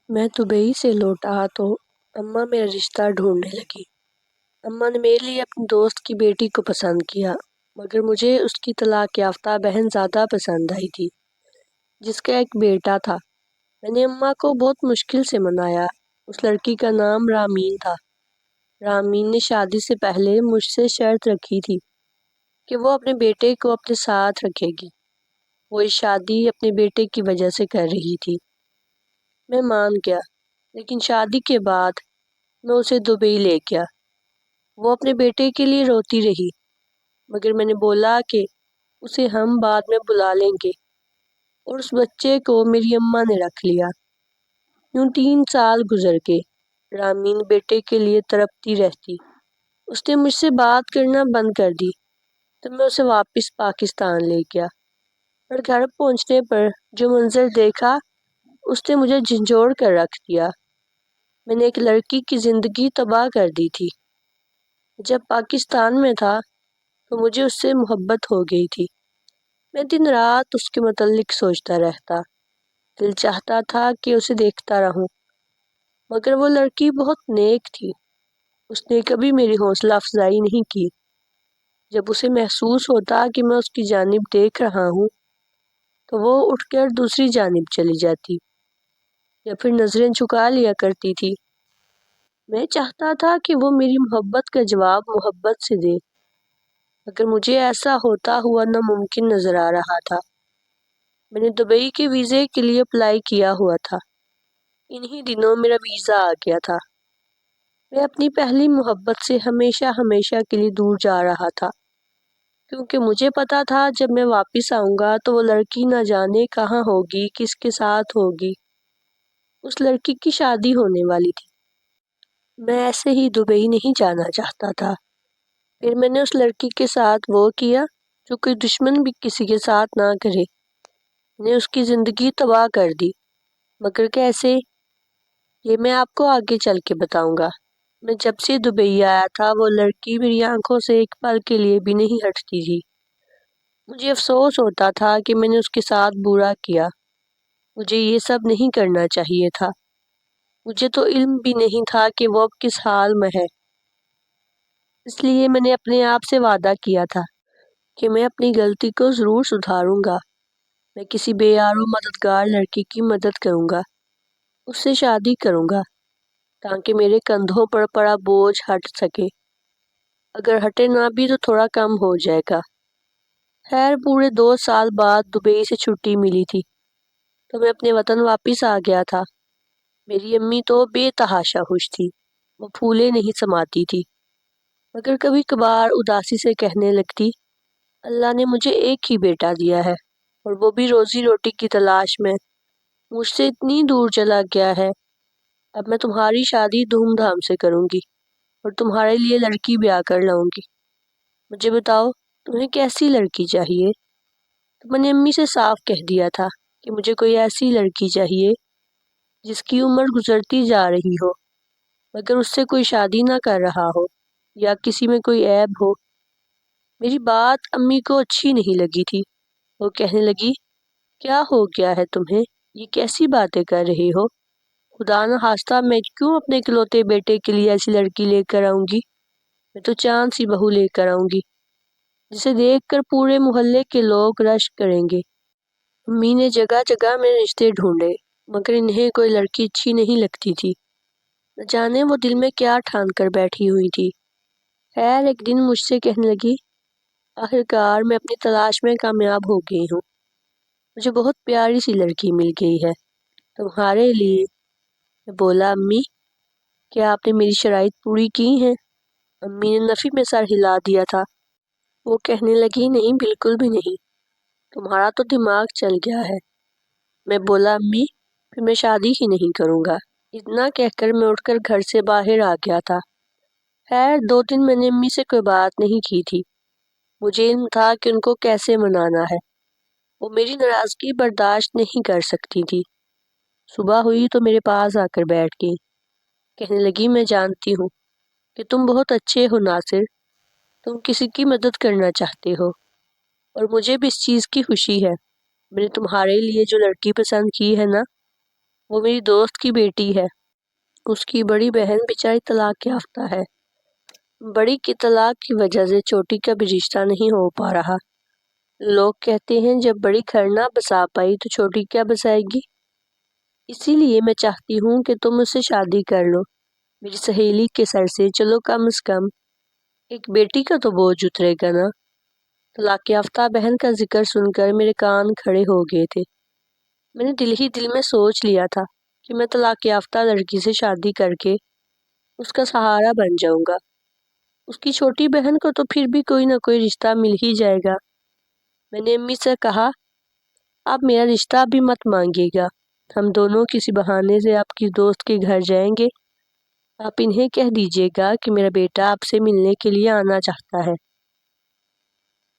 میں دبئی سے لوٹا تو اماں میرا رشتہ ڈھونڈنے لگی۔ اماں نے میرے لیے اپنی دوست کی بیٹی کو پسند کیا، مگر مجھے اس کی طلاق یافتہ بہن زیادہ پسند آئی تھی، جس کا ایک بیٹا تھا۔ میں نے اماں کو بہت مشکل سے منایا۔ اس لڑکی کا نام رامین تھا۔ رامین نے شادی سے پہلے مجھ سے شرط رکھی تھی کہ وہ اپنے بیٹے کو اپنے ساتھ رکھے گی۔ وہ اس شادی اپنے بیٹے کی وجہ سے کر رہی تھی۔ میں مان گیا، لیکن شادی کے بعد میں اسے دبئی لے گیا۔ وہ اپنے بیٹے کے لیے روتی رہی، مگر میں نے بولا کہ اسے ہم بعد میں بلا لیں گے، اور اس بچے کو میری اماں نے رکھ لیا۔ یوں 3 سال گزر گئے۔ رامین بیٹے کے لیے تڑپتی رہتی۔ اس نے مجھ سے بات کرنا بند کر دی تو میں اسے واپس پاکستان لے گیا، اور گھر پہنچنے پر جو منظر دیکھا اس نے مجھے جھنجھوڑ کر رکھ دیا۔ میں نے ایک لڑکی کی زندگی تباہ کر دی تھی۔ جب پاکستان میں تھا تو مجھے اس سے محبت ہو گئی تھی۔ میں دن رات اس کے متعلق سوچتا رہتا۔ دل چاہتا تھا کہ اسے دیکھتا رہوں، مگر وہ لڑکی بہت نیک تھی۔ اس نے کبھی میری حوصلہ افزائی نہیں کی۔ جب اسے محسوس ہوتا کہ میں اس کی جانب دیکھ رہا ہوں تو وہ اٹھ کر دوسری جانب چلی جاتی، یا پھر نظریں جھکا لیا کرتی تھی۔ میں چاہتا تھا کہ وہ میری محبت کا جواب محبت سے دے، مگر مجھے ایسا ہوتا ہوا ناممکن نظر آ رہا تھا۔ میں نے دبئی کے ویزے کے لیے اپلائی کیا ہوا تھا۔ انہی دنوں میرا ویزا آ گیا تھا۔ میں اپنی پہلی محبت سے ہمیشہ ہمیشہ کے لیے دور جا رہا تھا، کیونکہ مجھے پتا تھا جب میں واپس آؤں گا تو وہ لڑکی نہ جانے کہاں ہوگی، کس کے ساتھ ہوگی۔ اس لڑکی کی شادی ہونے والی تھی۔ میں ایسے ہی دبئی نہیں جانا چاہتا تھا۔ پھر میں نے اس لڑکی کے ساتھ وہ کیا جو کوئی دشمن بھی کسی کے ساتھ نہ کرے۔ میں نے اس کی زندگی تباہ کر دی، مگر کیسے، یہ میں آپ کو آگے چل کے بتاؤں گا۔ میں جب سے دبئی آیا تھا وہ لڑکی میری آنکھوں سے ایک پل کے لیے بھی نہیں ہٹتی تھی۔ مجھے افسوس ہوتا تھا کہ میں نے اس کے ساتھ برا کیا۔ مجھے یہ سب نہیں کرنا چاہیے تھا۔ مجھے تو علم بھی نہیں تھا کہ وہ اب کس حال میں ہے۔ اس لیے میں نے اپنے آپ سے وعدہ کیا تھا کہ میں اپنی غلطی کو ضرور سدھاروں گا۔ میں کسی بے یار و مددگار لڑکی کی مدد کروں گا، اس سے شادی کروں گا، تاکہ میرے کندھوں پر پڑا بوجھ ہٹ سکے۔ اگر ہٹے نہ بھی تو تھوڑا کم ہو جائے گا۔ خیر پورے 2 سال بعد دبئی سے چھٹی ملی تھی تو میں اپنے وطن واپس آ گیا تھا۔ میری امی تو بے تحاشا خوش تھی۔ وہ پھولے نہیں سماتی تھی، مگر کبھی کبھار اداسی سے کہنے لگتی، اللہ نے مجھے ایک ہی بیٹا دیا ہے، اور وہ بھی روزی روٹی کی تلاش میں مجھ سے اتنی دور چلا گیا ہے۔ اب میں تمہاری شادی دھوم دھام سے کروں گی اور تمہارے لیے لڑکی بیاہ کر لاؤں گی۔ مجھے بتاؤ تمہیں کیسی لڑکی چاہیے؟ تو میں نے امی سے صاف کہہ دیا تھا کہ مجھے کوئی ایسی لڑکی چاہیے جس کی عمر گزرتی جا رہی ہو، مگر اس سے کوئی شادی نہ کر رہا ہو یا کسی میں کوئی عیب ہو۔ میری بات امی کو اچھی نہیں لگی تھی۔ وہ کہنے لگی، کیا ہو گیا ہے تمہیں؟ یہ کیسی باتیں کر رہے ہو؟ خدا نہ خواستہ میں کیوں اپنے اکلوتے بیٹے کے لیے ایسی لڑکی لے کر آؤں گی؟ میں تو چاند سی بہو لے کر آؤں گی جسے دیکھ کر پورے محلے کے لوگ رشک کریں گے۔ امی نے جگہ جگہ میں رشتے ڈھونڈے، مگر انہیں کوئی لڑکی اچھی نہیں لگتی تھی۔ نہ جانے وہ دل میں کیا ٹھان کر بیٹھی ہوئی تھی۔ خیر ایک دن مجھ سے کہنے لگی، آخرکار میں اپنی تلاش میں کامیاب ہو گئی ہوں۔ مجھے بہت پیاری سی لڑکی مل گئی ہے تمہارے لیے۔ میں بولا، امی کیا آپ نے میری شرائط پوری کی ہیں؟ امی نے نفی میں سر ہلا دیا تھا۔ وہ کہنے لگی، نہیں بالکل بھی نہیں، تمہارا تو دماغ چل گیا ہے۔ میں بولا، امی پھر میں شادی ہی نہیں کروں گا۔ اتنا کہہ کر میں اٹھ کر گھر سے باہر آ گیا تھا۔ خیر 2 دن میں نے امی سے کوئی بات نہیں کی تھی۔ مجھے علم تھا کہ ان کو کیسے منانا ہے۔ وہ میری ناراضگی برداشت نہیں کر سکتی تھی۔ صبح ہوئی تو میرے پاس آ کر بیٹھ گئی۔ کہنے لگی، میں جانتی ہوں کہ تم بہت اچھے ہو ناصر، تم کسی کی مدد کرنا چاہتے ہو، اور مجھے بھی اس چیز کی خوشی ہے۔ میں نے تمہارے لیے جو لڑکی پسند کی ہے نا، وہ میری دوست کی بیٹی ہے۔ اس کی بڑی بہن بیچاری طلاق یافتہ ہے۔ بڑی کی طلاق کی وجہ سے چھوٹی کا بھی رشتہ نہیں ہو پا رہا۔ لوگ کہتے ہیں جب بڑی گھر نہ بسا پائی تو چھوٹی کیا بسائے گی۔ اسی لیے میں چاہتی ہوں کہ تم اس سے شادی کر لو میری سہیلی کے سر سے، چلو کم از کم ایک بیٹی کا تو بوجھ اترے گا نا۔ طلاق یافتہ بہن کا ذکر سن کر میرے کان کھڑے ہو گئے تھے۔ میں نے دل ہی دل میں سوچ لیا تھا کہ میں طلاق یافتہ لڑکی سے شادی کر کے اس کا سہارا بن جاؤں گا۔ اس کی چھوٹی بہن کو تو پھر بھی کوئی نہ کوئی رشتہ مل ہی جائے گا۔ میں نے امی سے کہا، آپ میرا رشتہ بھی مت مانگیے گا، ہم دونوں کسی بہانے سے آپ کی دوست کے گھر جائیں گے، آپ انہیں کہہ دیجیے گا کہ میرا بیٹا آپ سے ملنے کے لیے آنا چاہتا ہے،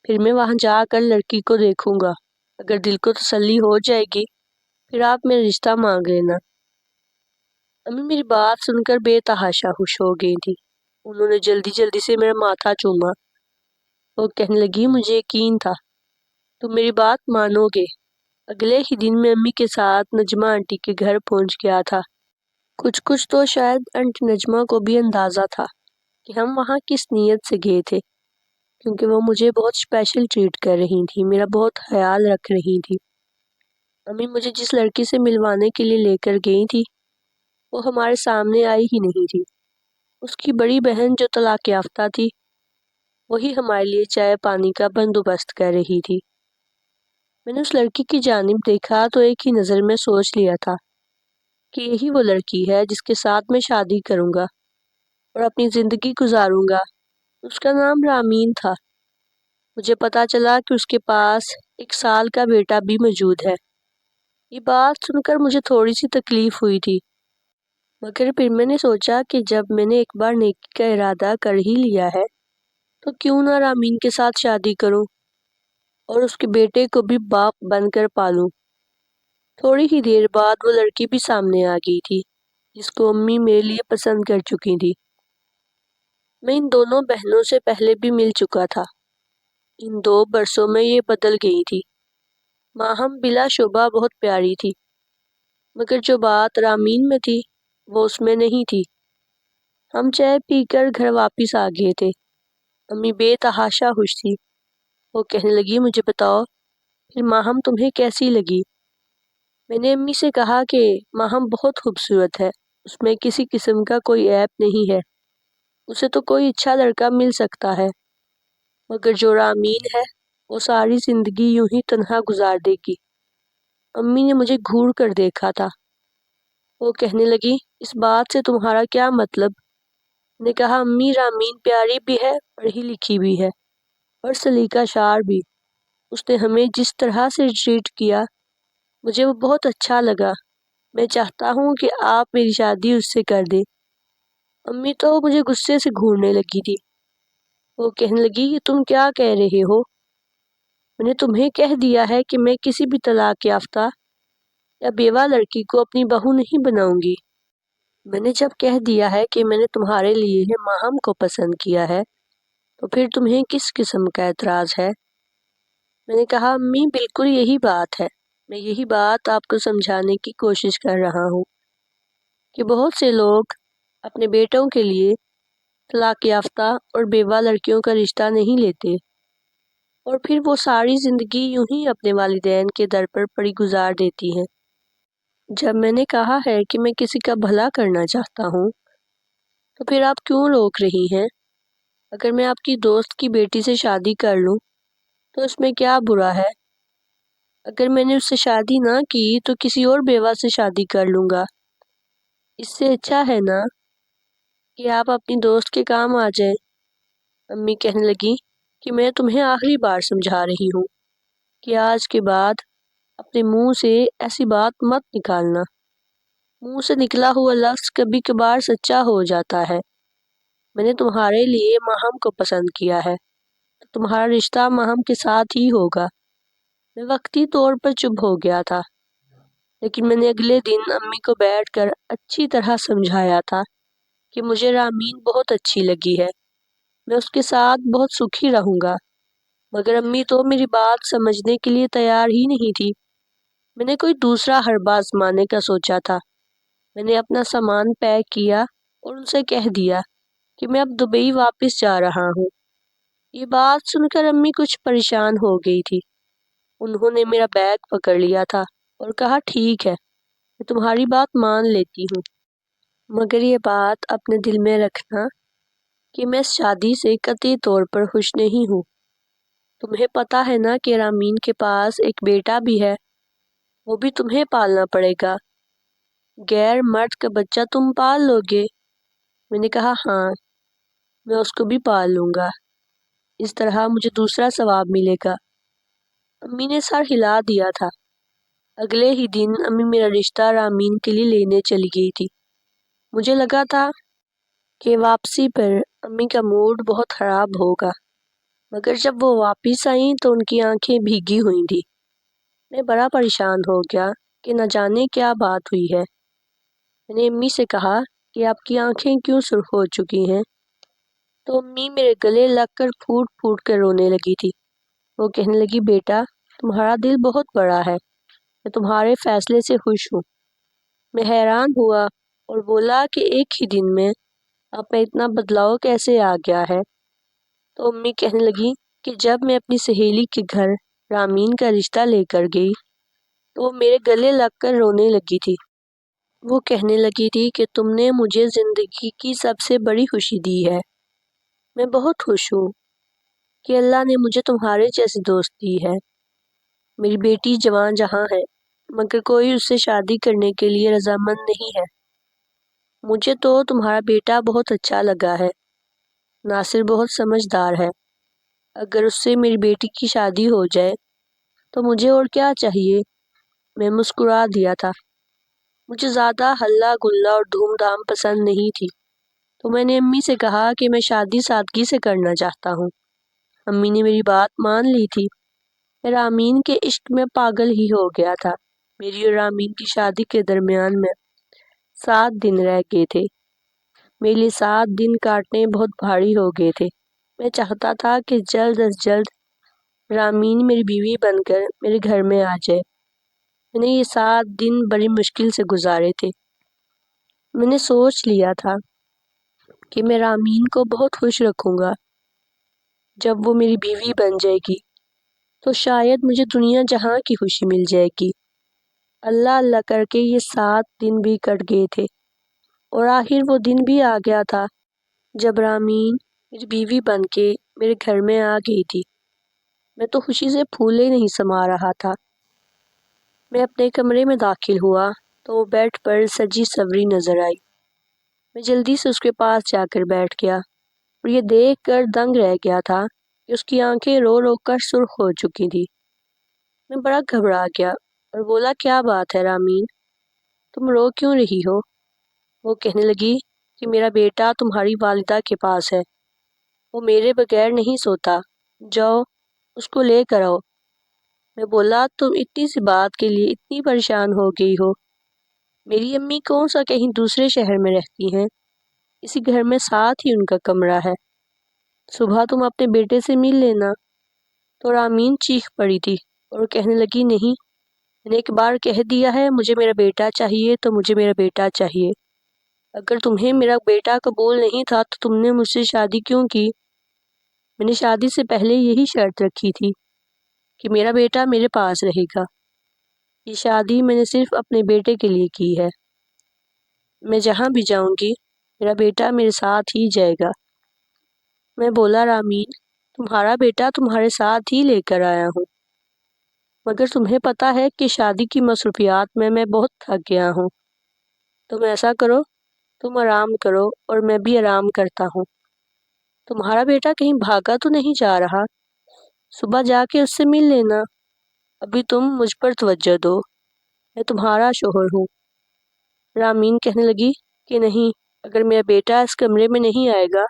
پھر میں وہاں جا کر لڑکی کو دیکھوں گا، اگر دل کو تسلی ہو جائے گی پھر آپ میرا رشتہ مانگ لینا۔ امی میری بات سن کر بے تحاشا خوش ہو گئی تھی۔ انہوں نے جلدی جلدی سے میرا ماتھا چوما۔ وہ کہنے لگی، مجھے یقین تھا تم میری بات مانو گے۔ اگلے ہی دن میں امی کے ساتھ نجمہ آنٹی کے گھر پہنچ گیا تھا۔ کچھ تو شاید آنٹی نجمہ کو بھی اندازہ تھا کہ ہم وہاں کس نیت سے گئے تھے، کیونکہ وہ مجھے بہت اسپیشل ٹریٹ کر رہی تھی، میرا بہت خیال رکھ رہی تھی۔ امی مجھے جس لڑکی سے ملوانے کے لیے لے کر گئی تھی وہ ہمارے سامنے آئی ہی نہیں تھی۔ اس کی بڑی بہن جو طلاق یافتہ تھی وہی ہمارے لیے چائے پانی کا بندوبست کر رہی تھی۔ میں نے اس لڑکی کی جانب دیکھا تو ایک ہی نظر میں سوچ لیا تھا کہ یہی وہ لڑکی ہے جس کے ساتھ میں شادی کروں گا اور اپنی زندگی گزاروں گا۔ اس کا نام رامین تھا۔ مجھے پتا چلا کہ اس کے پاس 1 سال کا بیٹا بھی موجود ہے۔ یہ بات سن کر مجھے تھوڑی سی تکلیف ہوئی تھی، مگر پھر میں نے سوچا کہ جب میں نے ایک بار نیکی کا ارادہ کر ہی لیا ہے تو کیوں نہ رامین کے ساتھ شادی کروں اور اس کے بیٹے کو بھی باپ بن کر پالوں۔ تھوڑی ہی دیر بعد وہ لڑکی بھی سامنے آ گئی تھی جس کو امی میرے لیے پسند کر چکی تھی۔ میں ان دونوں بہنوں سے پہلے بھی مل چکا تھا۔ ان 2 برسوں میں یہ بدل گئی تھی۔ ماہم بلا شبہ بہت پیاری تھی، مگر جو بات رامین میں تھی وہ اس میں نہیں تھی۔ ہم چائے پی کر گھر واپس آ گئے تھے۔ امی بے تحاشا خوش تھی۔ وہ کہنے لگی، مجھے بتاؤ پھر ماہم تمہیں کیسی لگی؟ میں نے امی سے کہا کہ ماہم بہت خوبصورت ہے، اس میں کسی قسم کا کوئی عیب نہیں ہے، اسے تو کوئی اچھا لڑکا مل سکتا ہے، مگر جو رامین ہے وہ ساری زندگی یوں ہی تنہا گزار دے گی۔ امی نے مجھے گھور کر دیکھا تھا۔ وہ کہنے لگی، اس بات سے تمہارا کیا مطلب؟ میں نے کہا، امی رامین پیاری بھی ہے، پڑھی لکھی بھی ہے اور سلیقہ شار بھی۔ اس نے ہمیں جس طرح سے ٹریٹ کیا مجھے وہ بہت اچھا لگا۔ میں چاہتا ہوں کہ آپ میری شادی اس سے کر دیں۔ امی تو مجھے غصے سے گھورنے لگی تھی۔ وہ کہنے لگی، یہ تم کیا کہہ رہے ہو؟ میں نے تمہیں کہہ دیا ہے کہ میں کسی بھی طلاق یافتہ یا بیوہ لڑکی کو اپنی بہو نہیں بناؤں گی۔ میں نے جب کہہ دیا ہے کہ میں نے تمہارے لیے ماہم کو پسند کیا ہے تو پھر تمہیں کس قسم کا اعتراض ہے؟ میں نے کہا، امی بالکل یہی بات ہے، میں یہی بات آپ کو سمجھانے کی کوشش کر رہا ہوں کہ بہت سے لوگ اپنے بیٹوں کے لیے طلاق یافتہ اور بیوہ لڑکیوں کا رشتہ نہیں لیتے اور پھر وہ ساری زندگی یوں ہی اپنے والدین کے در پر پڑی گزار دیتی ہیں۔ جب میں نے کہا ہے کہ میں کسی کا بھلا کرنا چاہتا ہوں تو پھر آپ کیوں روک رہی ہیں؟ اگر میں آپ کی دوست کی بیٹی سے شادی کر لوں تو اس میں کیا برا ہے؟ اگر میں نے اس سے شادی نہ کی تو کسی اور بیوہ سے شادی کر لوں گا۔ اس سے اچھا ہے نا کہ آپ اپنی دوست کے کام آ جائیں۔ امی کہنے لگی کہ میں تمہیں آخری بار سمجھا رہی ہوں کہ آج کے بعد اپنے منہ سے ایسی بات مت نکالنا۔ منہ سے نکلا ہوا لفظ کبھی کبھار سچا ہو جاتا ہے۔ میں نے تمہارے لیے ماہم کو پسند کیا ہے تو تمہارا رشتہ ماہم کے ساتھ ہی ہوگا۔ میں وقتی طور پر چپ ہو گیا تھا، لیکن میں نے اگلے دن امی کو بیٹھ کر اچھی طرح سمجھایا تھا کہ مجھے رامین بہت اچھی لگی ہے، میں اس کے ساتھ بہت سکھی رہوں گا، مگر امی تو میری بات سمجھنے کے لیے تیار ہی نہیں تھی۔ میں نے کوئی دوسرا حربہ آزمانے کا سوچا تھا۔ میں نے اپنا سامان پیک کیا اور ان سے کہہ دیا کہ میں اب دبئی واپس جا رہا ہوں۔ یہ بات سن کر امی کچھ پریشان ہو گئی تھی۔ انہوں نے میرا بیگ پکڑ لیا تھا اور کہا ٹھیک ہے، میں تمہاری بات مان لیتی ہوں، مگر یہ بات اپنے دل میں رکھنا کہ میں اس شادی سے قطعی طور پر خوش نہیں ہوں۔ تمہیں پتہ ہے نا کہ رامین کے پاس ایک بیٹا بھی ہے، وہ بھی تمہیں پالنا پڑے گا۔ غیر مرد کا بچہ تم پال لو گے؟ میں نے کہا ہاں، میں اس کو بھی پال لوں گا، اس طرح مجھے دوسرا ثواب ملے گا۔ امی نے سر ہلا دیا تھا۔ اگلے ہی دن امی میرا رشتہ رامین کے لیے لینے چلی گئی تھی۔ مجھے لگا تھا کہ واپسی پر امی کا موڈ بہت خراب ہوگا، مگر جب وہ واپس آئیں تو ان کی آنکھیں بھیگی ہوئی تھیں۔ میں بڑا پریشان ہو گیا کہ نہ جانے کیا بات ہوئی ہے۔ میں نے امی سے کہا کہ آپ کی آنکھیں کیوں سرخ ہو چکی ہیں؟ تو امی میرے گلے لگ کر پھوٹ پھوٹ کر رونے لگی تھی۔ وہ کہنے لگی بیٹا، تمہارا دل بہت بڑا ہے، میں تمہارے فیصلے سے خوش ہوں۔ میں حیران ہوا اور بولا کہ ایک ہی دن میں آپ میں اتنا بدلاؤ کیسے آ گیا ہے؟ تو امی کہنے لگی کہ جب میں اپنی سہیلی کے گھر رامین کا رشتہ لے کر گئی تو وہ میرے گلے لگ کر رونے لگی تھی۔ وہ کہنے لگی تھی کہ تم نے مجھے زندگی کی سب سے بڑی خوشی دی ہے۔ میں بہت خوش ہوں کہ اللہ نے مجھے تمہارے جیسی دوست دی ہے۔ میری بیٹی جوان جہاں ہے، مگر کوئی اس سے شادی کرنے کے لیے رضامند نہیں ہے۔ مجھے تو تمہارا بیٹا بہت اچھا لگا ہے۔ ناصر بہت سمجھدار ہے۔ اگر اس سے میری بیٹی کی شادی ہو جائے تو مجھے اور کیا چاہیے؟ میں مسکرا دیا تھا۔ مجھے زیادہ ہلہ گلا اور دھوم دھام پسند نہیں تھی، تو میں نے امی سے کہا کہ میں شادی سادگی سے کرنا چاہتا ہوں۔ امی نے میری بات مان لی تھی۔ میں رامین کے عشق میں پاگل ہی ہو گیا تھا۔ میری اور رامین کی شادی کے درمیان میں 7 دن رہ گئے تھے۔ میرے لیے 7 دن کاٹنے بہت بھاری ہو گئے تھے۔ میں چاہتا تھا کہ جلد از جلد رامین میری بیوی بن کر میرے گھر میں آ جائے۔ میں نے یہ 7 دن بڑی مشکل سے گزارے تھے۔ میں نے سوچ لیا تھا کہ میں رامین کو بہت خوش رکھوں گا۔ جب وہ میری بیوی بن جائے گی تو شاید مجھے دنیا جہاں کی خوشی مل جائے گی۔ اللہ اللہ کر کے یہ 7 دن بھی کٹ گئے تھے اور آخر وہ دن بھی آ گیا تھا جب رامین میری بیوی بن کے میرے گھر میں آ گئی تھی۔ میں تو خوشی سے پھولے نہیں سما رہا تھا۔ میں اپنے کمرے میں داخل ہوا تو وہ بیڈ پر سجی سوری نظر آئی۔ میں جلدی سے اس کے پاس جا کر بیٹھ گیا اور یہ دیکھ کر دنگ رہ گیا تھا کہ اس کی آنکھیں رو رو کر سرخ ہو چکی تھی۔ میں بڑا گھبرا گیا اور بولا کیا بات ہے رامین، تم رو کیوں رہی ہو؟ وہ کہنے لگی کہ میرا بیٹا تمہاری والدہ کے پاس ہے، وہ میرے بغیر نہیں سوتا، جاؤ اس کو لے کر آؤ۔ میں بولا تم اتنی سی بات کے لیے اتنی پریشان ہو گئی ہو؟ میری امی کون سا کہیں دوسرے شہر میں رہتی ہیں، اسی گھر میں ساتھ ہی ان کا کمرہ ہے، صبح تم اپنے بیٹے سے مل لینا۔ تو رامین چیخ پڑی تھی اور کہنے لگی نہیں، میں نے ایک بار کہہ دیا ہے مجھے میرا بیٹا چاہیے تو مجھے میرا بیٹا چاہیے۔ اگر تمہیں میرا بیٹا قبول نہیں تھا تو تم نے مجھ سے شادی کیوں کی؟ میں نے شادی سے پہلے یہی شرط رکھی تھی کہ میرا بیٹا میرے پاس رہے گا۔ یہ شادی میں نے صرف اپنے بیٹے کے لیے کی ہے۔ میں جہاں بھی جاؤں گی میرا بیٹا میرے ساتھ ہی جائے گا۔ میں بولا رامین، تمہارا بیٹا تمہارے ساتھ ہی لے کر آیا ہوں، مگر تمہیں پتہ ہے کہ شادی کی مصروفیات میں بہت تھک گیا ہوں۔ تم ایسا کرو، تم آرام کرو اور میں بھی آرام کرتا ہوں۔ تمہارا بیٹا کہیں بھاگا تو نہیں جا رہا؟ صبح جا کے اس سے مل لینا۔ ابھی تم مجھ پر توجہ دو، میں تمہارا شوہر ہوں۔ رامین کہنے لگی کہ نہیں، اگر میرا بیٹا اس کمرے میں نہیں آئے گا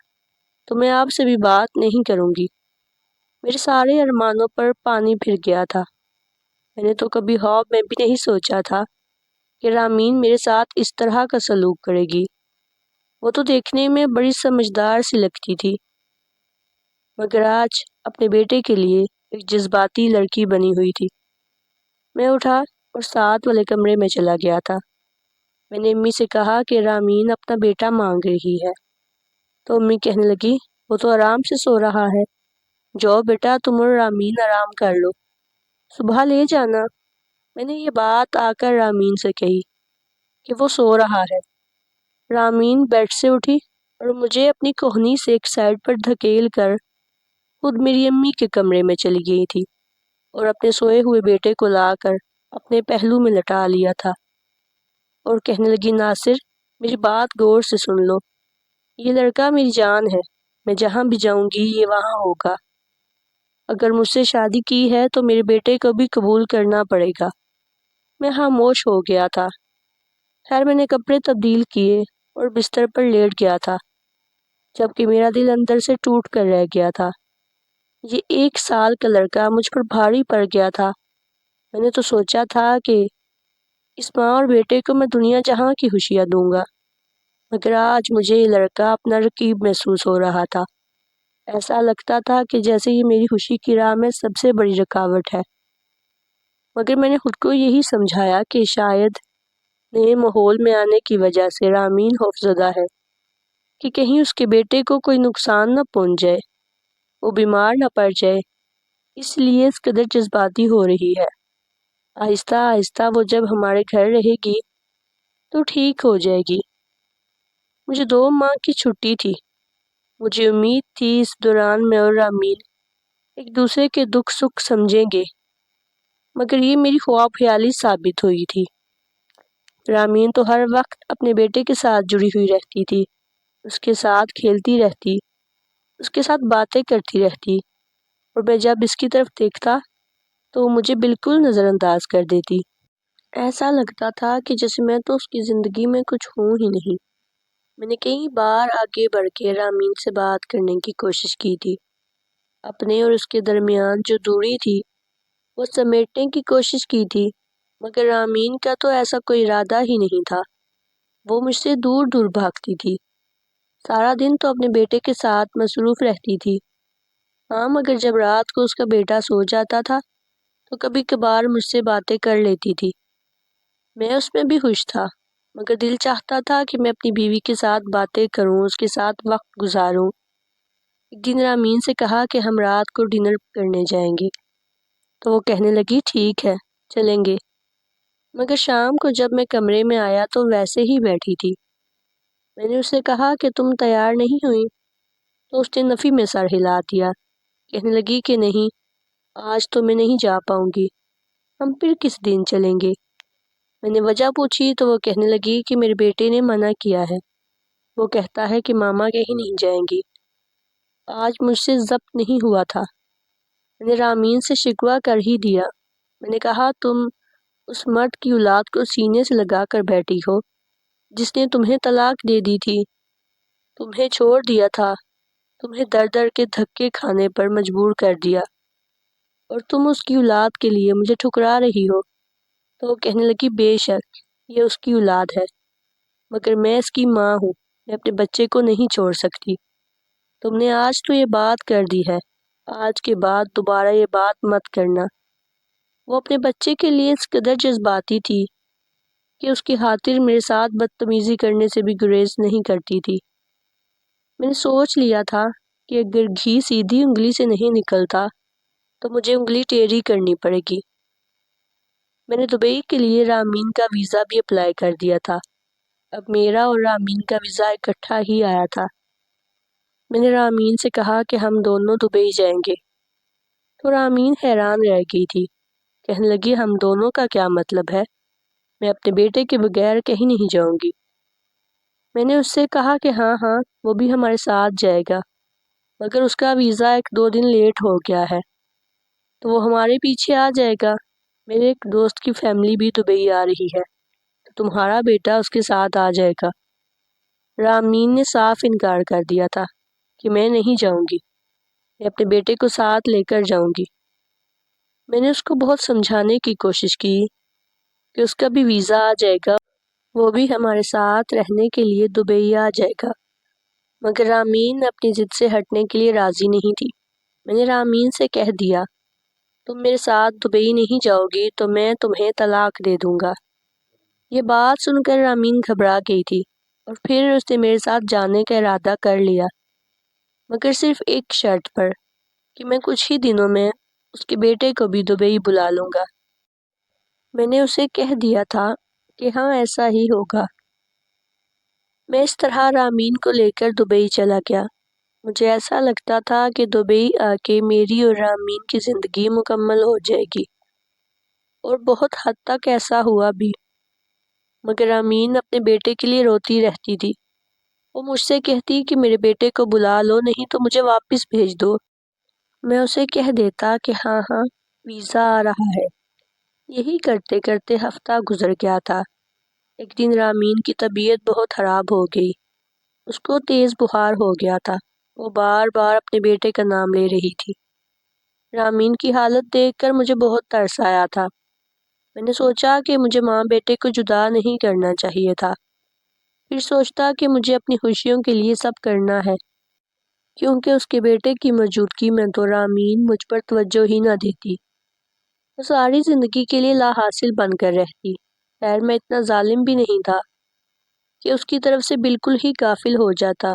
تو میں آپ سے بھی بات نہیں کروں گی۔ میرے سارے ارمانوں پر پانی پھر گیا تھا۔ میں نے تو کبھی خواب میں بھی نہیں سوچا تھا کہ رامین میرے ساتھ اس طرح کا سلوک کرے گی۔ وہ تو دیکھنے میں بڑی سمجھدار سی لگتی تھی، مگر آج اپنے بیٹے کے لیے ایک جذباتی لڑکی بنی ہوئی تھی۔ میں اٹھا اور ساتھ والے کمرے میں چلا گیا تھا۔ میں نے امی سے کہا کہ رامین اپنا بیٹا مانگ رہی ہے، تو امی کہنے لگی وہ تو آرام سے سو رہا ہے، جاؤ بیٹا تم اور رامین آرام کر لو، صبح لے جانا۔ میں نے یہ بات آ کر رامین سے کہی کہ وہ سو رہا ہے۔ رامین بیڈ سے اٹھی اور مجھے اپنی کوہنی سے ایک سائڈ پر دھکیل کر خود میری امی کے کمرے میں چلی گئی تھی اور اپنے سوئے ہوئے بیٹے کو لا کر اپنے پہلو میں لٹا لیا تھا اور کہنے لگی ناصر میری بات غور سے سن لو، یہ لڑکا میری جان ہے، میں جہاں بھی جاؤں گی یہ وہاں ہوگا، اگر مجھ سے شادی کی ہے تو میرے بیٹے کو بھی قبول کرنا پڑے گا۔ میں خاموش ہو گیا تھا۔ خیر میں نے کپڑے تبدیل کیے اور بستر پر لیٹ گیا تھا، جبکہ میرا دل اندر سے ٹوٹ کر رہ گیا تھا۔ یہ 1 سال کا لڑکا مجھ پر بھاری پڑ گیا تھا۔ میں نے تو سوچا تھا کہ اس ماں اور بیٹے کو میں دنیا جہاں کی خوشیاں دوں گا، مگر آج مجھے یہ لڑکا اپنا رقیب محسوس ہو رہا تھا۔ ایسا لگتا تھا کہ جیسے یہ میری خوشی کی راہ میں سب سے بڑی رکاوٹ ہے۔ مگر میں نے خود کو یہی سمجھایا کہ شاید نئے ماحول میں آنے کی وجہ سے رامین خوفزدہ ہے کہ کہیں اس کے بیٹے کو کوئی نقصان نہ پہنچ جائے، وہ بیمار نہ پڑ جائے، اس لیے اس قدر جذباتی ہو رہی ہے۔ آہستہ آہستہ وہ جب ہمارے گھر رہے گی تو ٹھیک ہو جائے گی۔ مجھے 2 ماہ کی چھٹی تھی، مجھے امید تھی اس دوران میں اور رامین ایک دوسرے کے دکھ سکھ سمجھیں گے، مگر یہ میری خواب خیالی ثابت ہوئی تھی۔ رامین تو ہر وقت اپنے بیٹے کے ساتھ جڑی ہوئی رہتی تھی، اس کے ساتھ کھیلتی رہتی، اس کے ساتھ باتیں کرتی رہتی، اور میں جب اس کی طرف دیکھتا تو وہ مجھے بالکل نظر انداز کر دیتی۔ ایسا لگتا تھا کہ جیسے میں تو اس کی زندگی میں کچھ ہوں ہی نہیں۔ میں نے کئی بار آگے بڑھ کے رامین سے بات کرنے کی کوشش کی تھی، اپنے اور اس کے درمیان جو دوری تھی وہ سمیٹنے کی کوشش کی تھی، مگر رامین کا تو ایسا کوئی ارادہ ہی نہیں تھا۔ وہ مجھ سے دور دور بھاگتی تھی، سارا دن تو اپنے بیٹے کے ساتھ مصروف رہتی تھی۔ ہاں مگر جب رات کو اس کا بیٹا سو جاتا تھا تو کبھی کبھار مجھ سے باتیں کر لیتی تھی۔ میں اس میں بھی خوش تھا، مگر دل چاہتا تھا کہ میں اپنی بیوی کے ساتھ باتیں کروں، اس کے ساتھ وقت گزاروں۔ ایک دن رامین سے کہا کہ ہم رات کو ڈنر کرنے جائیں گے، تو وہ کہنے لگی ٹھیک ہے چلیں گے، مگر شام کو جب میں کمرے میں آیا تو ویسے ہی بیٹھی تھی۔ میں نے اس سے کہا کہ تم تیار نہیں ہوئی، تو اس نے نفی میں سر ہلا دیا، کہنے لگی کہ نہیں آج تو میں نہیں جا پاؤں گی، ہم پھر کس دن چلیں گے۔ میں نے وجہ پوچھی تو وہ کہنے لگی کہ میرے بیٹے نے منع کیا ہے، وہ کہتا ہے کہ ماما کہیں نہیں جائیں گی۔ آج مجھ سے ضبط نہیں ہوا تھا، میں نے رامین سے شکوہ کر ہی دیا۔ میں نے کہا تم اس مرد کی اولاد کو سینے سے لگا کر بیٹھی ہو جس نے تمہیں طلاق دے دی تھی، تمہیں چھوڑ دیا تھا، تمہیں در در کے دھکے کھانے پر مجبور کر دیا، اور تم اس کی اولاد کے لیے مجھے ٹھکرا رہی ہو۔ تو وہ کہنے لگی بے شک یہ اس کی اولاد ہے، مگر میں اس کی ماں ہوں، میں اپنے بچے کو نہیں چھوڑ سکتی۔ تم نے آج تو یہ بات کر دی ہے، آج کے بعد دوبارہ یہ بات مت کرنا۔ وہ اپنے بچے کے لیے اس قدر جذباتی تھی کہ اس کی خاطر میرے ساتھ بدتمیزی کرنے سے بھی گریز نہیں کرتی تھی۔ میں نے سوچ لیا تھا کہ اگر گھی سیدھی انگلی سے نہیں نکلتا تو مجھے انگلی ٹیڑھی کرنی پڑے گی۔ میں نے دبئی کے لیے رامین کا ویزا بھی اپلائی کر دیا تھا، اب میرا اور رامین کا ویزا اکٹھا ہی آیا تھا۔ میں نے رامین سے کہا کہ ہم دونوں دبئی جائیں گے، تو رامین حیران رہ گئی تھی، کہنے لگی ہم دونوں کا کیا مطلب ہے، میں اپنے بیٹے کے بغیر کہیں نہیں جاؤں گی۔ میں نے اس سے کہا کہ ہاں ہاں وہ بھی ہمارے ساتھ جائے گا، مگر اس کا ویزا 1-2 دن لیٹ ہو گیا ہے تو وہ ہمارے پیچھے آ جائے گا۔ میرے ایک دوست کی فیملی بھی دبئی آ رہی ہے تو تمہارا بیٹا اس کے ساتھ آ جائے گا۔ رامین نے صاف انکار کر دیا تھا کہ میں نہیں جاؤں گی، میں اپنے بیٹے کو ساتھ لے کر جاؤں گی۔ میں نے اس کو بہت سمجھانے کی کوشش کی کہ اس کا بھی ویزا آ جائے گا، وہ بھی ہمارے ساتھ رہنے کے لیے دبئی آ جائے گا، مگر رامین اپنی ضد سے ہٹنے کے لیے راضی نہیں تھی۔ میں نے رامین سے کہہ دیا تم میرے ساتھ دبئی نہیں جاؤ گی تو میں تمہیں طلاق دے دوں گا۔ یہ بات سن کر رامین گھبرا گئی تھی اور پھر اس نے میرے ساتھ جانے کا ارادہ کر لیا، مگر صرف ایک شرط پر، کہ میں کچھ ہی دنوں میں اس کے بیٹے کو بھی دبئی بلا لوں گا۔ میں نے اسے کہہ دیا تھا کہ ہاں ایسا ہی ہوگا۔ میں اس طرح رامین کو لے کر دبئی چلا گیا۔ مجھے ایسا لگتا تھا کہ دبئی آ کے میری اور رامین کی زندگی مکمل ہو جائے گی، اور بہت حد تک ایسا ہوا بھی، مگر رامین اپنے بیٹے کے لیے روتی رہتی تھی۔ وہ مجھ سے کہتی کہ میرے بیٹے کو بلا لو، نہیں تو مجھے واپس بھیج دو۔ میں اسے کہہ دیتا کہ ہاں ہاں ویزا آ رہا ہے۔ یہی کرتے کرتے ہفتہ گزر گیا تھا۔ ایک دن رامین کی طبیعت بہت خراب ہو گئی۔ اس کو تیز بخار ہو گیا تھا۔ وہ بار بار اپنے بیٹے کا نام لے رہی تھی۔ رامین کی حالت دیکھ کر مجھے بہت ترس آیا تھا۔ میں نے سوچا کہ مجھے ماں بیٹے کو جدا نہیں کرنا چاہیے تھا۔ پھر سوچتا کہ مجھے اپنی خوشیوں کے لیے سب کرنا ہے، کیونکہ اس کے بیٹے کی موجودگی میں تو رامین مجھ پر توجہ ہی نہ دیتی۔ وہ ساری زندگی کے لیے لا حاصل بن کر رہتی۔ خیر میں اتنا ظالم بھی نہیں تھا کہ اس کی طرف سے بالکل ہی غافل ہو جاتا۔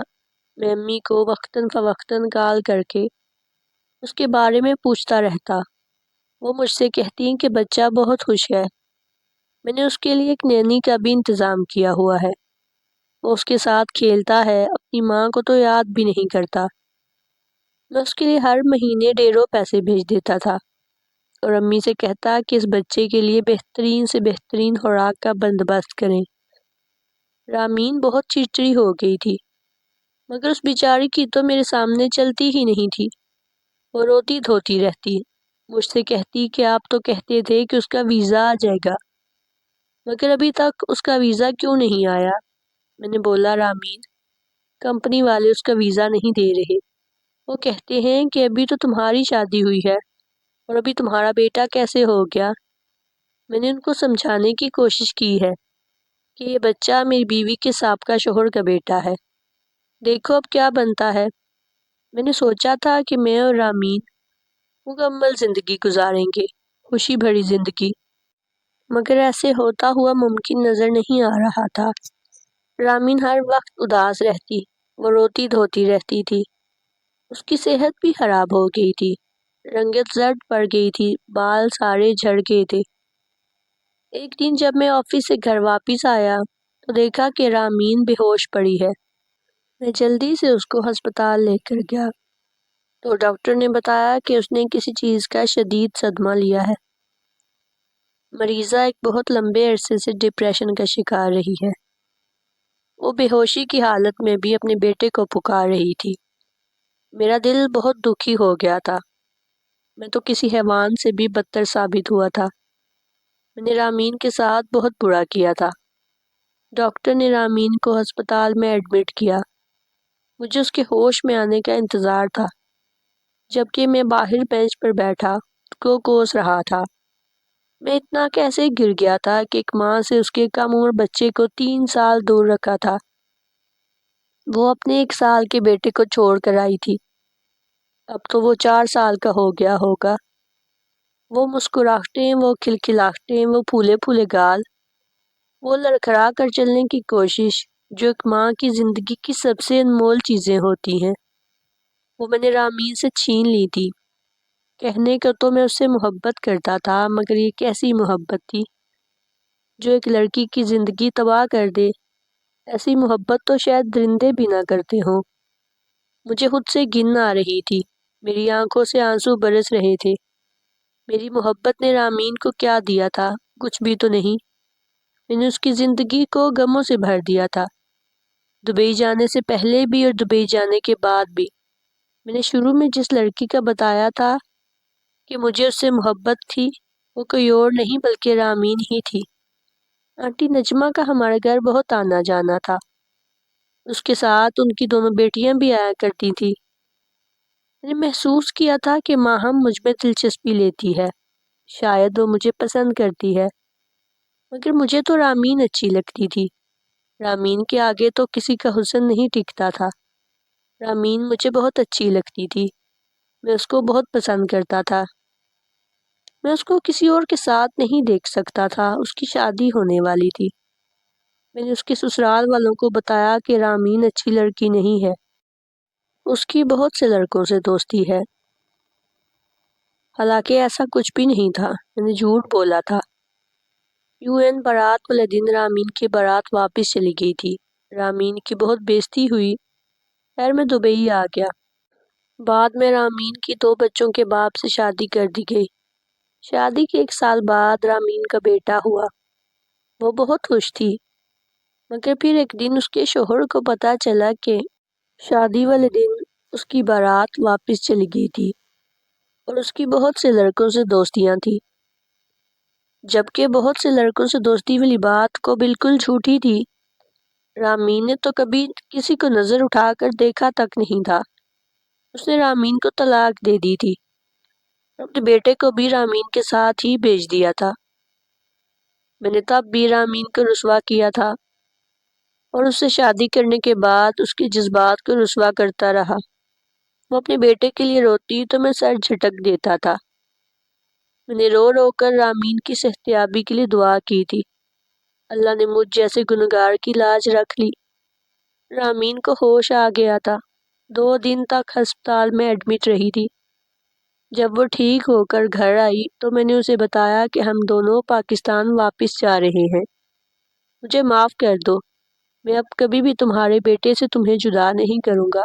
میں امی کو وقتاً فوقتاً کال کر کے اس کے بارے میں پوچھتا رہتا۔ وہ مجھ سے کہتی کہ بچہ بہت خوش ہے۔ میں نے اس کے لیے ایک نینی کا بھی انتظام کیا ہوا ہے۔ وہ اس کے ساتھ کھیلتا ہے، اپنی ماں کو تو یاد بھی نہیں کرتا۔ میں اس کے لیے ہر مہینے ڈھیروں پیسے بھیج دیتا تھا اور امی سے کہتا کہ اس بچے کے لیے بہترین سے بہترین خوراک کا بندوبست کریں۔ رامین بہت چڑچڑی ہو گئی تھی، مگر اس بیچاری کی تو میرے سامنے چلتی ہی نہیں تھی۔ وہ روتی دھوتی رہتی، مجھ سے کہتی کہ آپ تو کہتے تھے کہ اس کا ویزا آ جائے گا، مگر ابھی تک اس کا ویزا کیوں نہیں آیا؟ میں نے بولا رامین، کمپنی والے اس کا ویزا نہیں دے رہے۔ وہ کہتے ہیں کہ ابھی تو تمہاری شادی ہوئی ہے اور ابھی تمہارا بیٹا کیسے ہو گیا؟ میں نے ان کو سمجھانے کی کوشش کی ہے کہ یہ بچہ میری بیوی کے سابقہ شوہر کا بیٹا ہے، دیکھو اب کیا بنتا ہے۔ میں نے سوچا تھا کہ میں اور رامین مکمل زندگی گزاریں گے، خوشی بھری زندگی، مگر ایسے ہوتا ہوا ممکن نظر نہیں آ رہا تھا۔ رامین ہر وقت اداس رہتی، وہ روتی دھوتی رہتی تھی۔ اس کی صحت بھی خراب ہو گئی تھی، رنگت زرد پڑ گئی تھی، بال سارے جھڑ گئے تھے۔ ایک دن جب میں آفس سے گھر واپس آیا تو دیکھا کہ رامین بے ہوش پڑی ہے۔ میں جلدی سے اس کو ہسپتال لے کر گیا تو ڈاکٹر نے بتایا کہ اس نے کسی چیز کا شدید صدمہ لیا ہے۔ مریضہ ایک بہت لمبے عرصے سے ڈپریشن کا شکار رہی ہے۔ وہ بے ہوشی کی حالت میں بھی اپنے بیٹے کو پکار رہی تھی۔ میرا دل بہت دکھی ہو گیا تھا۔ میں تو کسی حیوان سے بھی بدتر ثابت ہوا تھا۔ میں نے رامین کے ساتھ بہت برا کیا تھا۔ ڈاکٹر نے رامین کو ہسپتال میں ایڈمٹ کیا۔ مجھے اس کے ہوش میں آنے کا انتظار تھا، جبکہ میں باہر بینچ پر بیٹھا اس کو کوس رہا تھا۔ میں اتنا کیسے گر گیا تھا کہ ایک ماں سے اس کے کم عمر بچے کو 3 سال دور رکھا تھا۔ وہ اپنے 1 سال کے بیٹے کو چھوڑ کر آئی تھی، اب تو وہ 4 سال کا ہو گیا ہوگا۔ وہ مسکراہٹیں، وہ کھلکھلاہٹیں، وہ پھولے پھولے گال، وہ لڑکھڑا کر چلنے کی کوشش جو ایک ماں کی زندگی کی سب سے انمول چیزیں ہوتی ہیں، وہ میں نے رامین سے چھین لی تھی۔ کہنے کو تو میں اس سے محبت کرتا تھا، مگر یہ کیسی محبت تھی جو ایک لڑکی کی زندگی تباہ کر دے۔ ایسی محبت تو شاید درندے بھی نہ کرتے ہوں۔ مجھے خود سے گن آ رہی تھی، میری آنکھوں سے آنسو برس رہے تھے۔ میری محبت نے رامین کو کیا دیا تھا؟ کچھ بھی تو نہیں۔ میں نے اس کی زندگی کو غموں سے بھر دیا تھا، دبئی جانے سے پہلے بھی اور دبئی جانے کے بعد بھی۔ میں نے شروع میں جس لڑکی کا بتایا تھا کہ مجھے اس سے محبت تھی، وہ کوئی اور نہیں بلکہ رامین ہی تھی۔ آنٹی نجمہ کا ہمارے گھر بہت آنا جانا تھا۔ اس کے ساتھ ان کی دونوں بیٹیاں بھی آیا کرتی تھی۔ میں نے محسوس کیا تھا کہ ماہم مجھ میں دلچسپی لیتی ہے، شاید وہ مجھے پسند کرتی ہے، مگر مجھے تو رامین اچھی لگتی تھی۔ رامین کے آگے تو کسی کا حسن نہیں ٹکتا تھا۔ رامین مجھے بہت اچھی لگتی تھی، میں اس کو بہت پسند کرتا تھا۔ میں اس کو کسی اور کے ساتھ نہیں دیکھ سکتا تھا، اس کی شادی ہونے والی تھی۔ میں نے اس کے سسرال والوں کو بتایا کہ رامین اچھی لڑکی نہیں ہے، اس کی بہت سے لڑکوں سے دوستی ہے۔ حالانکہ ایسا کچھ بھی نہیں تھا، میں نے جھوٹ بولا تھا۔ بارات والے دن رامین کی بارات واپس چلی گئی تھی۔ رامین کی بہت بےعزتی ہوئی، خیر میں دبئی آ گیا۔ بعد میں رامین کی 2 بچوں کے باپ سے شادی کر دی گئی۔ شادی کے 1 سال بعد رامین کا بیٹا ہوا۔ وہ بہت خوش تھی، مگر پھر ایک دن اس کے شوہر کو پتہ چلا کہ شادی والے دن اس کی بارات واپس چلی گئی تھی اور اس کی بہت سے لڑکوں سے دوستیاں تھیں، جبکہ بہت سے لڑکوں سے دوستی والی بات کو بالکل جھوٹی تھی۔ رامین نے تو کبھی کسی کو نظر اٹھا کر دیکھا تک نہیں تھا۔ اس نے رامین کو طلاق دے دی تھی، اپنے بیٹے کو بھی رامین کے ساتھ ہی بھیج دیا تھا۔ میں نے تب بھی رامین کو رسوا کیا تھا اور اس سے شادی کرنے کے بعد اس کے جذبات کو رسوا کرتا رہا۔ وہ اپنے بیٹے کے لیے روتی تو میں سر جھٹک دیتا تھا۔ میں نے رو رو کر رامین کی صحتیابی کے لیے دعا کی تھی۔ اللہ نے مجھ جیسے گنہگار کی لاج رکھ لی۔ رامین کو ہوش آ گیا تھا، 2 دن تک ہسپتال میں ایڈمٹ رہی تھی۔ جب وہ ٹھیک ہو کر گھر آئی تو میں نے اسے بتایا کہ ہم دونوں پاکستان واپس جا رہے ہیں۔ مجھے معاف کر دو، میں اب کبھی بھی تمہارے بیٹے سے تمہیں جدا نہیں کروں گا۔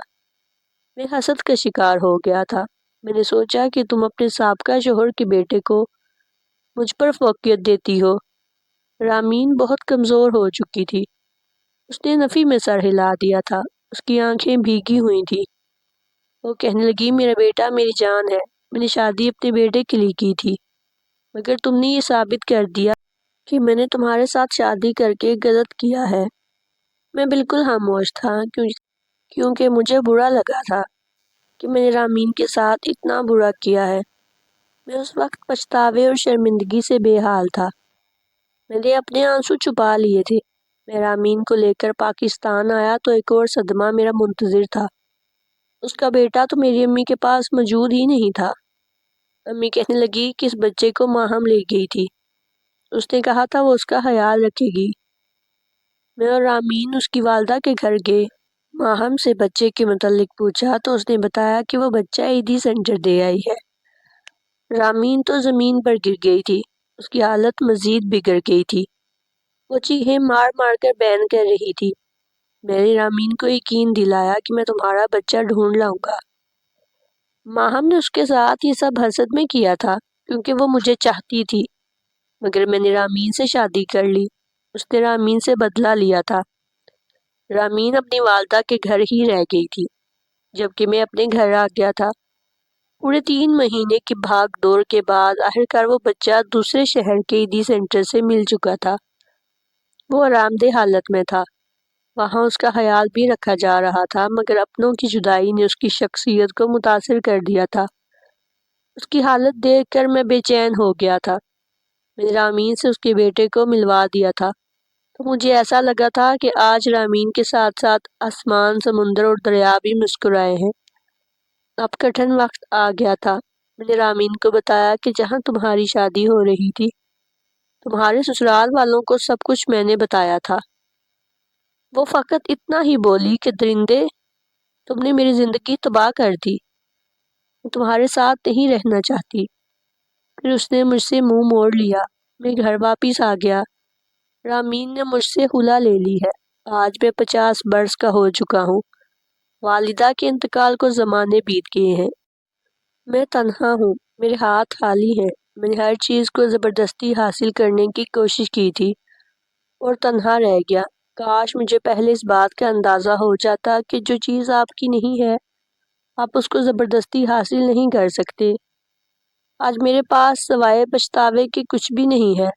میں حسد کا شکار ہو گیا تھا۔ میں نے سوچا کہ تم اپنے سابقہ شوہر کے بیٹے کو مجھ پر فوقیت دیتی ہو۔ رامین بہت کمزور ہو چکی تھی، اس نے نفی میں سر ہلا دیا تھا، اس کی آنکھیں بھیگی ہوئی تھی۔ وہ کہنے لگی میرا بیٹا میری جان ہے، میں نے شادی اپنے بیٹے کے لیے کی تھی، مگر تم نے یہ ثابت کر دیا کہ میں نے تمہارے ساتھ شادی کر کے غلط کیا ہے۔ میں بالکل خاموش تھا کیونکہ مجھے برا لگا تھا کہ میں نے رامین کے ساتھ اتنا برا کیا ہے۔ میں اس وقت پچھتاوے اور شرمندگی سے بے حال تھا۔ میں نے اپنے آنسو چھپا لیے تھے۔ میں رامین کو لے کر پاکستان آیا تو ایک اور صدمہ میرا منتظر تھا۔ اس کا بیٹا تو میری امی کے پاس موجود ہی نہیں تھا۔ امی کہنے لگی کہ اس بچے کو ماہم لے گئی تھی، اس نے کہا تھا وہ اس کا خیال رکھے گی۔ میں اور رامین اس کی والدہ کے گھر گئے۔ ماہم سے بچے کے متعلق پوچھا تو اس نے بتایا کہ وہ بچہ عیدی سینٹر دے آئی ہے۔ رامین تو زمین پر گر گئی تھی، اس کی حالت مزید بگڑ گئی تھی، وہ چیخیں مار مار کر بین کر رہی تھی۔ میں نے رامین کو یقین دلایا کہ میں تمہارا بچہ ڈھونڈ لاؤں گا۔ ماہم نے اس کے ساتھ یہ سب حسد میں کیا تھا کیونکہ وہ مجھے چاہتی تھی، مگر میں نے رامین سے شادی کر لی، اس نے رامین سے بدلہ لیا تھا۔ رامین اپنی والدہ کے گھر ہی رہ گئی تھی، جبکہ میں اپنے گھر آ گیا تھا۔ پورے 3 مہینے کی بھاگ دوڑ کے بعد آخرکار وہ بچہ دوسرے شہر کے عیدی سینٹر سے مل چکا تھا۔ وہ آرام دہ حالت میں تھا، وہاں اس کا خیال بھی رکھا جا رہا تھا، مگر اپنوں کی جدائی نے اس کی شخصیت کو متاثر کر دیا تھا۔ اس کی حالت دیکھ کر میں بے چین ہو گیا تھا۔ میں نے رامین سے اس کے بیٹے کو ملوا دیا تھا، تو مجھے ایسا لگا تھا کہ آج رامین کے ساتھ ساتھ آسمان، سمندر اور دریا بھی مسکرائے ہیں۔ اب کٹھن وقت آ گیا تھا۔ میں نے رامین کو بتایا کہ جہاں تمہاری شادی ہو رہی تھی، تمہارے سسرال والوں کو سب کچھ میں نے بتایا تھا۔ وہ فقط اتنا ہی بولی کہ درندے، تم نے میری زندگی تباہ کر دی، میں تمہارے ساتھ نہیں رہنا چاہتی۔ پھر اس نے مجھ سے منہ موڑ لیا۔ میں گھر واپس آ گیا۔ رامین نے مجھ سے خلا لے لی ہے۔ آج میں 50 برس کا ہو چکا ہوں۔ والدہ کے انتقال کو زمانے بیت گئے ہیں۔ میں تنہا ہوں، میرے ہاتھ خالی ہیں۔ میں نے ہر چیز کو زبردستی حاصل کرنے کی کوشش کی تھی اور تنہا رہ گیا۔ کاش مجھے پہلے اس بات کا اندازہ ہو جاتا کہ جو چیز آپ کی نہیں ہے، آپ اس کو زبردستی حاصل نہیں کر سکتے۔ آج میرے پاس سوائے پچھتاوے کے کچھ بھی نہیں ہے۔